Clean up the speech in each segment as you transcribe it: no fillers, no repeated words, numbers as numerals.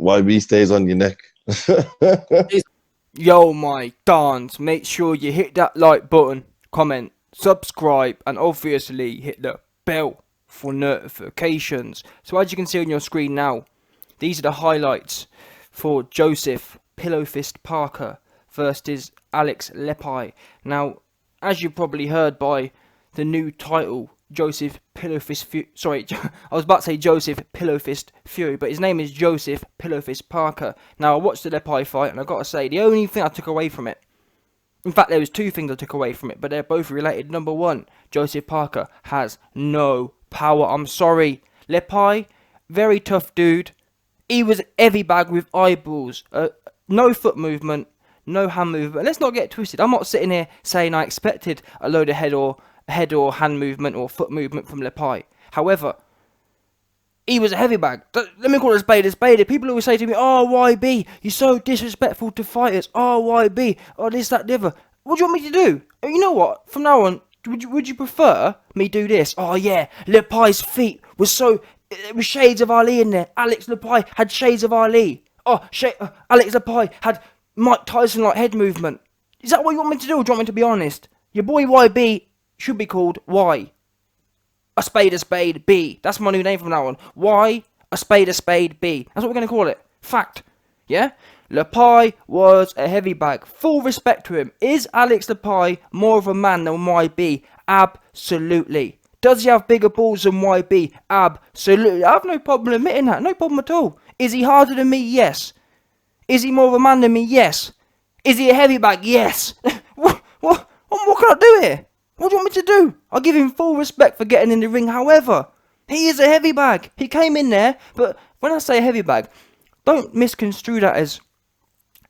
YB stays on your neck. Yo, my dons, make sure you hit that like button, comment, subscribe, and obviously hit the bell for notifications. So as you can see on your screen now, these are the highlights for Joseph Pillowfist Parker versus Alex Leapai. Now, as you probably heard by the new title, Joseph Pillowfist Fury. Sorry, I was about to say Joseph Pillowfist Fury, but his name is Joseph Pillowfist Parker. Now, I watched the Leapai fight, and I gotta say, the only thing I took away from it, in fact, there was two things I took away from it, but they're both related. Number one, Joseph Parker has no power. I'm sorry, Leapai, very tough dude. He was heavy bag with eyeballs, no foot movement, no hand movement. Let's not get twisted. I'm not sitting here saying I expected a load of head or hand movement or foot movement from Leapai. However, he was a heavy bag. Let me call it a spade. People always say to me, "Oh, YB, you're so disrespectful to fighters. Oh, YB, oh this, that, the other." What do you want me to do? You know what? From now on, would you prefer me do this? Oh yeah, Leapai's feet was so. It was shades of Ali in there. Alex Leapai had shades of Ali. Alex Leapai had Mike Tyson-like head movement. Is that what you want me to do, or do you want me to be honest? Your boy YB should be called Y. A spade, B. That's my new name from now on. Y, a spade, B. That's what we're going to call it. Fact. Yeah? Leapai was a heavy bag. Full respect to him. Is Alex Leapai more of a man than YB? Absolutely. Does he have bigger balls than YB? Absolutely. I have no problem admitting that. No problem at all. Is he harder than me? Yes. Is he more of a man than me? Yes. Is he a heavy bag? Yes. What can I do here? What do you want me to do? I'll give him full respect for getting in the ring. However, he is a heavy bag. He came in there, but when I say heavy bag, don't misconstrue that as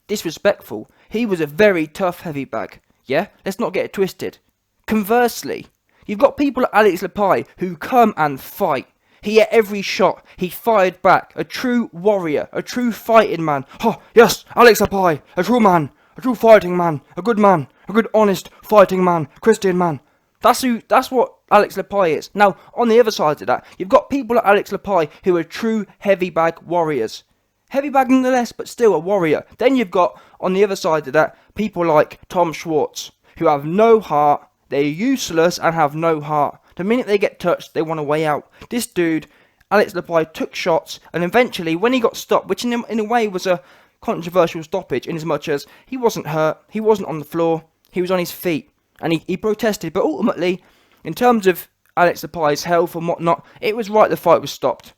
disrespectful. He was a very tough heavy bag. Yeah? Let's not get it twisted. Conversely, you've got people like Alex Leapai who come and fight. He hit every shot. He fired back. A true warrior. A true fighting man. Oh, yes, Alex Leapai. A true man. A true fighting man. A good man. A good, honest, fighting man. Christian man. That's what Alex Leapai is. Now, on the other side of that, you've got people like Alex Leapai who are true heavy bag warriors. Heavy bag nonetheless, but still a warrior. Then you've got, on the other side of that, people like Tom Schwartz, who have no heart. They're useless and have no heart. The minute they get touched, they want to way out. This dude, Alex Leapai, took shots, and eventually, when he got stopped, which in a way was a controversial stoppage, in as much as he wasn't hurt, he wasn't on the floor, he was on his feet, and he protested. But ultimately, in terms of Alex Leapai's health and whatnot, it was right the fight was stopped.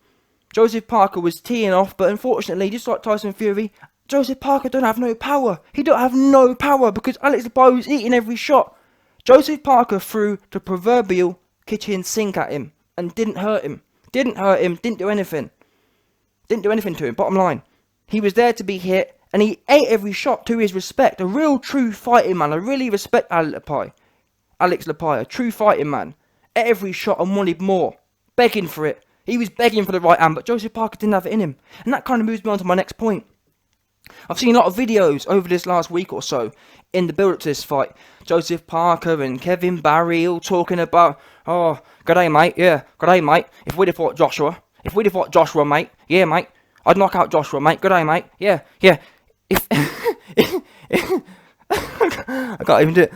Joseph Parker was teeing off, but unfortunately, just like Tyson Fury, Joseph Parker don't have no power. He don't have no power because Alex Leapai was eating every shot. Joseph Parker threw the proverbial kitchen sink at him and didn't hurt him. Didn't do anything. Didn't do anything to him, bottom line. He was there to be hit, and he ate every shot to his respect. A real true fighting man. I really respect Alex Leapai, a true fighting man. Ate every shot and wanted more. Begging for it. He was begging for the right hand, but Joseph Parker didn't have it in him. And that kind of moves me on to my next point. I've seen a lot of videos over this last week or so in the build-up to this fight. Joseph Parker and Kevin Barry all talking about, oh, g'day mate, yeah, g'day mate. If we'd have fought Joshua, mate, yeah mate, I'd knock out Joshua, mate, g'day mate, yeah. If I can't even do it.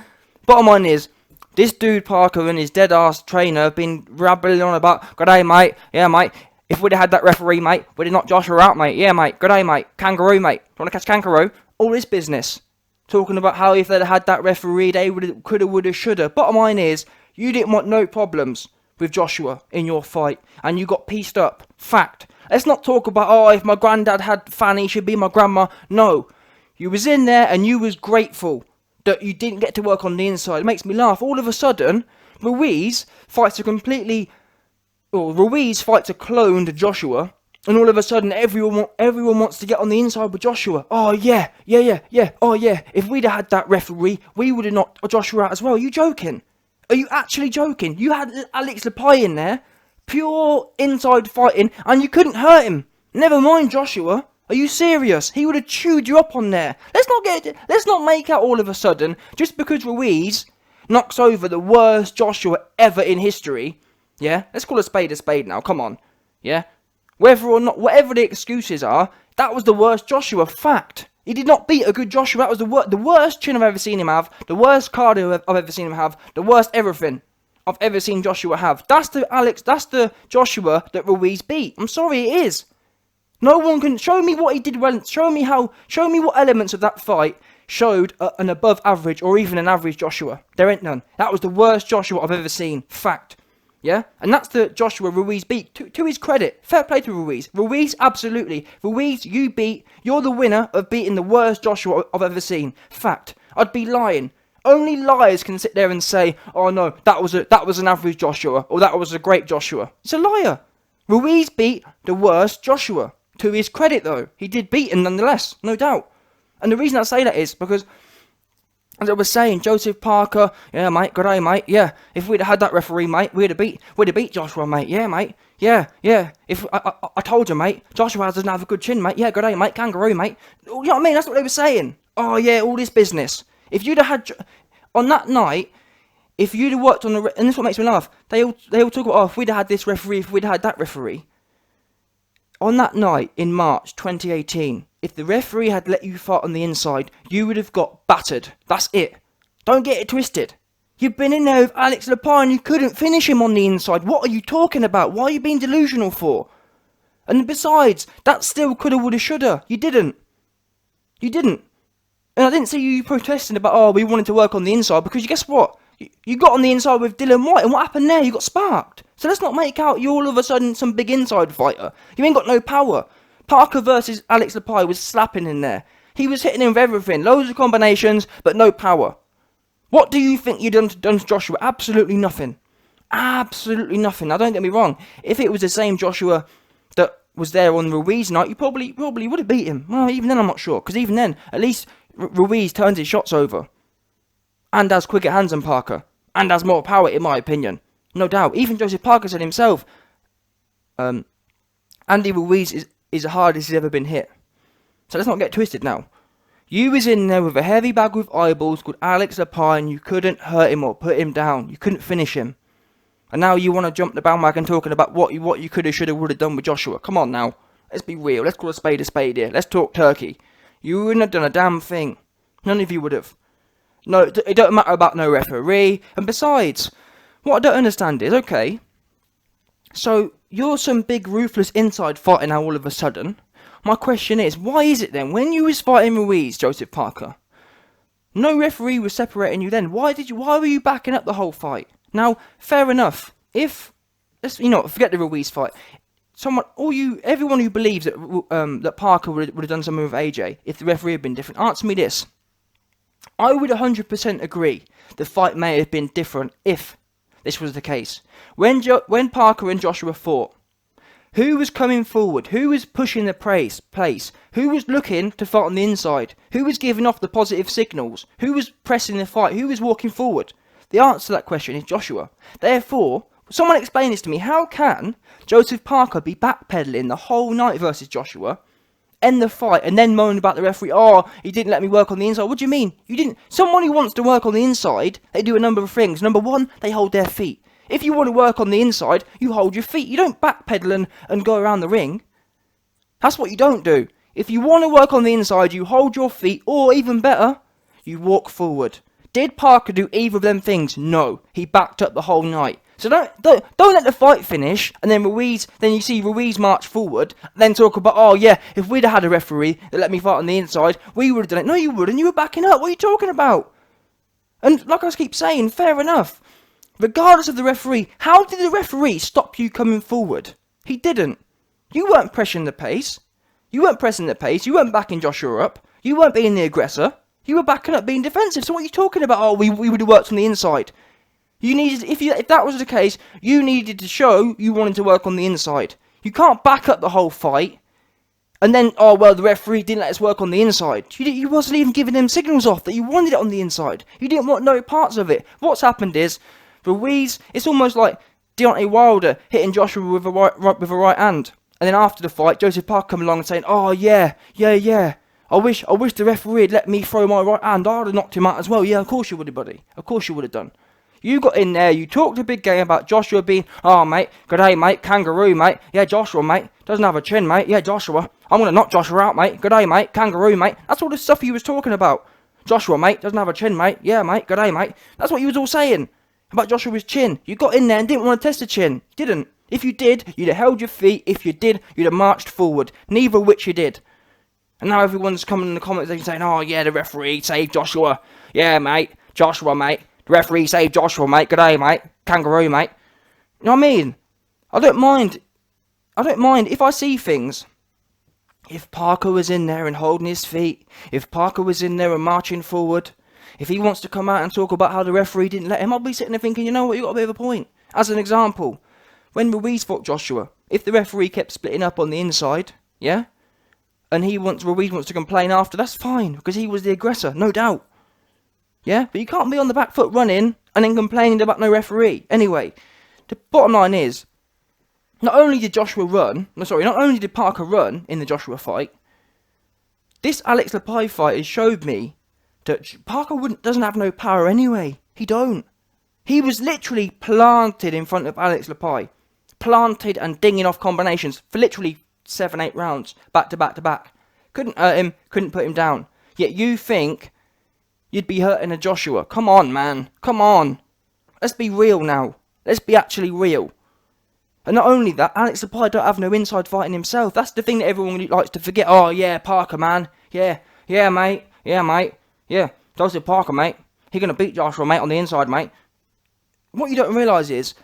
Bottom line is, this dude Parker and his dead-ass trainer have been rambling on about, g'day mate, yeah mate. If we'd have had that referee, mate, we'd have knocked Joshua out, mate. Yeah, mate. Good day, mate. Kangaroo, mate. Do you want to catch kangaroo? All this business. Talking about how if they'd have had that referee, they coulda, woulda, shoulda. Bottom line is, you didn't want no problems with Joshua in your fight. And you got pieced up. Fact. Let's not talk about, oh, if my granddad had Fanny, she'd be my grandma. No. You was in there and you was grateful that you didn't get to work on the inside. It makes me laugh. All of a sudden, Ruiz fights a cloned Joshua, and all of a sudden everyone wants to get on the inside with Joshua. Oh yeah, oh yeah. If we'd have had that referee, we would have knocked Joshua out as well. Are you joking? Are you actually joking? You had Alex Leapai in there, pure inside fighting, and you couldn't hurt him. Never mind Joshua. Are you serious? He would have chewed you up on there. Let's not make out all of a sudden, just because Ruiz knocks over the worst Joshua ever in history. Yeah, let's call a spade now, come on. Yeah? Whether or not, whatever the excuses are, That was the worst Joshua. Fact. He did not beat a good Joshua. That was the worst chin I've ever seen him have. The worst cardio I've ever seen him have. The worst everything I've ever seen Joshua have. That's the Joshua that Ruiz beat. I'm sorry, it is. No one can show me what he did well. Show me what elements of that fight showed an above average or even an average Joshua. There ain't none. That was the worst Joshua I've ever seen. Fact. Yeah? And that's the Joshua Ruiz beat. To his credit. Fair play to Ruiz. Ruiz, absolutely. Ruiz, you're the winner of beating the worst Joshua I've ever seen. Fact. I'd be lying. Only liars can sit there and say, oh no, that was an average Joshua, or that was a great Joshua. It's a liar. Ruiz beat the worst Joshua. To his credit though, he did beat him nonetheless, no doubt. And the reason I say that is because, as I was saying, Joseph Parker, yeah mate, good day mate, yeah. If we'd have had that referee, mate, we'd have beat Joshua, mate, yeah mate, yeah. If I told you, mate, Joshua doesn't have a good chin, mate, yeah, good day mate, kangaroo, mate. You know what I mean? That's what they were saying. Oh yeah, all this business. If you'd have had on that night, if you'd have worked on the, and this is what makes me laugh. They all talk about, oh, if we'd have had this referee, if we'd have had that referee. On that night in March 2018, if the referee had let you fight on the inside, you would have got battered. That's it. Don't get it twisted. You've been in there with Alex Leapai and you couldn't finish him on the inside. What are you talking about? Why are you being delusional for? And besides, that still coulda, woulda, shoulda. You didn't. And I didn't see you protesting about, oh, we wanted to work on the inside, because guess what? You got on the inside with Dillian Whyte, and what happened there? You got sparked. So let's not make out you all of a sudden some big inside fighter. You ain't got no power. Parker versus Alex Leapai was slapping in there. He was hitting him with everything, loads of combinations, but no power. What do you think you done to Joshua? Absolutely nothing. Absolutely nothing. Now don't get me wrong. If it was the same Joshua that was there on Ruiz night, you probably would have beat him. Well, even then I'm not sure, because even then, at least Ruiz turns his shots over. And has quicker hands than Parker. And has more power, in my opinion. No doubt. Even Joseph Parker said himself, Andy Ruiz is the hardest he's ever been hit. So let's not get twisted now. You was in there with a heavy bag with eyeballs called Alex Leapai, and you couldn't hurt him or put him down. You couldn't finish him. And now you want to jump the bandwagon talking about what you could have, should have, would have done with Joshua. Come on now. Let's be real. Let's call a spade here. Let's talk turkey. You wouldn't have done a damn thing. None of you would have. No, it don't matter about no referee. And besides, what I don't understand is, okay, so you're some big ruthless inside fighter now all of a sudden. My question is, why is it then, when you was fighting Ruiz, Joseph Parker, no referee was separating you then? Why were you backing up the whole fight? Now, fair enough. Forget the Ruiz fight. Everyone who believes that Parker would have done something with AJ if the referee had been different, answer me this. I would 100% agree the fight may have been different if this was the case. When Parker and Joshua fought, who was coming forward? Who was pushing the place? Who was looking to fight on the inside? Who was giving off the positive signals? Who was pressing the fight? Who was walking forward? The answer to that question is Joshua. Therefore, someone explain this to me. How can Joseph Parker be backpedaling the whole night versus Joshua, end the fight, and then moan about the referee? Oh, he didn't let me work on the inside. What do you mean? You didn't. Someone who wants to work on the inside, they do a number of things. Number one, they hold their feet. If you want to work on the inside, you hold your feet. You don't backpedal and go around the ring. That's what you don't do. If you want to work on the inside, you hold your feet, or even better, you walk forward. Did Parker do either of them things? No. He backed up the whole night. So don't let the fight finish, and then you see Ruiz march forward, and then talk about, oh yeah, if we'd have had a referee that let me fight on the inside, we would have done it. No, you wouldn't. You were backing up. What are you talking about? And like I keep saying, fair enough. Regardless of the referee, how did the referee stop you coming forward? He didn't. You weren't pressing the pace. You weren't pressing the pace. You weren't backing Joshua up. You weren't being the aggressor. You were backing up, being defensive. So what are you talking about? Oh, we would have worked on the inside. You needed, if that was the case, you needed to show you wanted to work on the inside. You can't back up the whole fight, and then, oh well, the referee didn't let us work on the inside. You wasn't even giving them signals off that you wanted it on the inside. You didn't want no parts of it. What's happened is, Ruiz, it's almost like Deontay Wilder hitting Joshua with a right hand, and then after the fight, Joseph Parker come along and saying, oh yeah. I wish the referee had let me throw my right hand. I'd have knocked him out as well. Yeah, of course you would have, buddy. Of course you would have done. You got in there, you talked a big game about Joshua being, oh mate, good day mate, kangaroo mate, yeah Joshua mate, doesn't have a chin mate, yeah Joshua, I'm gonna knock Joshua out mate, good day mate, kangaroo mate, that's all the stuff he was talking about. Joshua mate, doesn't have a chin mate, yeah mate, good day mate, that's what he was all saying about Joshua's chin. You got in there and didn't want to test the chin, didn't. If you did, you'd have held your feet, if you did, you'd have marched forward, neither of which you did. And now everyone's coming in the comments section saying, oh yeah, the referee saved Joshua, yeah mate, Joshua mate. Referee saved Joshua, mate. Good day, mate. Kangaroo, mate. You know what I mean? I don't mind if I see things. If Parker was in there and holding his feet, if Parker was in there and marching forward, if he wants to come out and talk about how the referee didn't let him, I'll be sitting there thinking, you know what, you got a bit of a point. As an example, when Ruiz fought Joshua, if the referee kept splitting up on the inside, yeah, and Ruiz wants to complain after, that's fine, because he was the aggressor, no doubt. Yeah, but you can't be on the back foot running and then complaining about no referee. Anyway, the bottom line is, not only did Parker run in the Joshua fight, this Alex Leapai fight has showed me that Parker doesn't have no power anyway. He don't. He was literally planted in front of Alex Leapai. Planted and dinging off combinations for literally 7-8 rounds, back to back to back. Couldn't hurt him, couldn't put him down. Yet you think you'd be hurting a Joshua. Come on, man. Come on. Let's be real now. Let's be actually real. And not only that, Alex Leapai don't have no inside fighting himself. That's the thing that everyone likes to forget. Oh, yeah, Parker, man. Yeah, mate. Yeah, mate. Yeah, Joseph Parker, mate. He's going to beat Joshua, mate, on the inside, mate. What you don't realise is,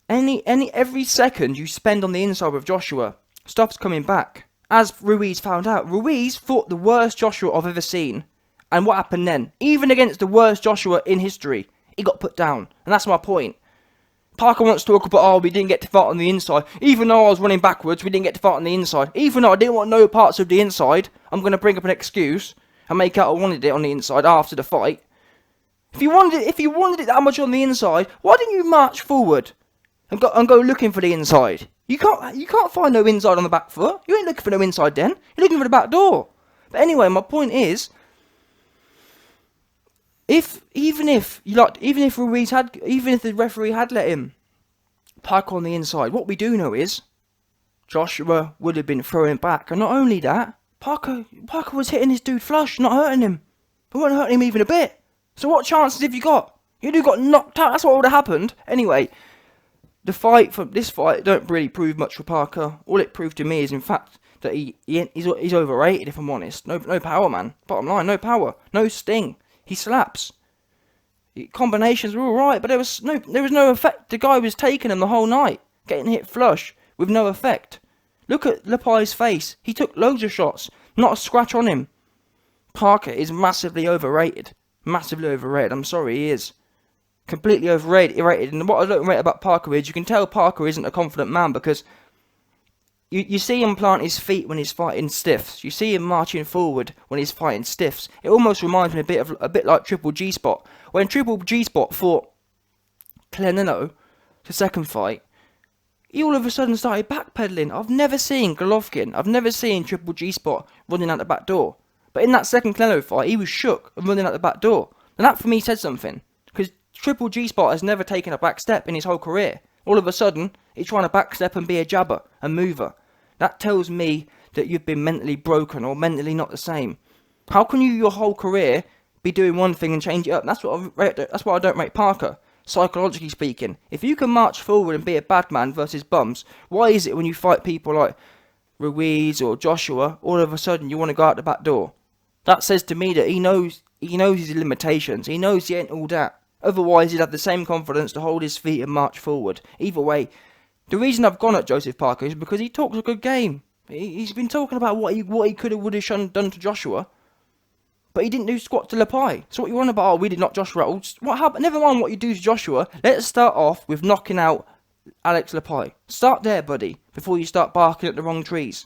every second you spend on the inside with Joshua, stuff's coming back. As Ruiz found out, Ruiz fought the worst Joshua I've ever seen. And what happened then? Even against the worst Joshua in history, he got put down. And that's my point. Parker wants to talk about, oh, we didn't get to fight on the inside. Even though I was running backwards, we didn't get to fight on the inside. Even though I didn't want no parts of the inside, I'm going to bring up an excuse and make out I wanted it on the inside after the fight. If you wanted it that much on the inside, why didn't you march forward and go looking for the inside? You can't find no inside on the back foot. You ain't looking for no inside then. You're looking for the back door. But anyway, my point is, even if the referee had let him Parker on the inside, what we do know is Joshua would have been throwing back, and not only that, Parker was hitting his dude flush, not hurting him. It wasn't hurting him even a bit. So what chances have you got? You do got knocked out. That's what would have happened. Anyway, this fight don't really prove much for Parker. All it proved to me is, in fact, that he's overrated. If I'm honest, no power, man. Bottom line, no power, no sting. He slaps. Combinations were alright, but there was no effect. The guy was taking him the whole night, getting hit flush with no effect. Look at Leapai's face. He took loads of shots, not a scratch on him. Parker is massively overrated. Massively overrated. I'm sorry, he is. Completely overrated. And what I don't rate about Parker is, you can tell Parker isn't a confident man because you see him plant his feet when he's fighting stiffs. You see him marching forward when he's fighting stiffs. It almost reminds me a bit like Triple G Spot. When Triple G Spot fought Clenino, the second fight, he all of a sudden started backpedaling. I've never seen Golovkin, I've never seen Triple G Spot running out the back door. But in that second Clenino fight, he was shook and running out the back door. And that for me said something. Because Triple G Spot has never taken a back step in his whole career. All of a sudden, he's trying to backstep and be a jabber, a mover. That tells me that you've been mentally broken or mentally not the same. How can you, your whole career, be doing one thing and change it up? That's why I don't rate Parker. Psychologically speaking, if you can march forward and be a bad man versus bums, why is it when you fight people like Ruiz or Joshua, all of a sudden you want to go out the back door? That says to me that he knows his limitations. He knows he ain't all that. Otherwise, he'd have the same confidence to hold his feet and march forward. Either way, the reason I've gone at Joseph Parker is because he talks a good game. He's been talking about what he could have, would have done to Joshua, but he didn't do squat to Leapai. So what you want about? Oh, we did knock Joshua out. What happened? Never mind what you do to Joshua. Let's start off with knocking out Alex Leapai. Start there, buddy, before you start barking at the wrong trees.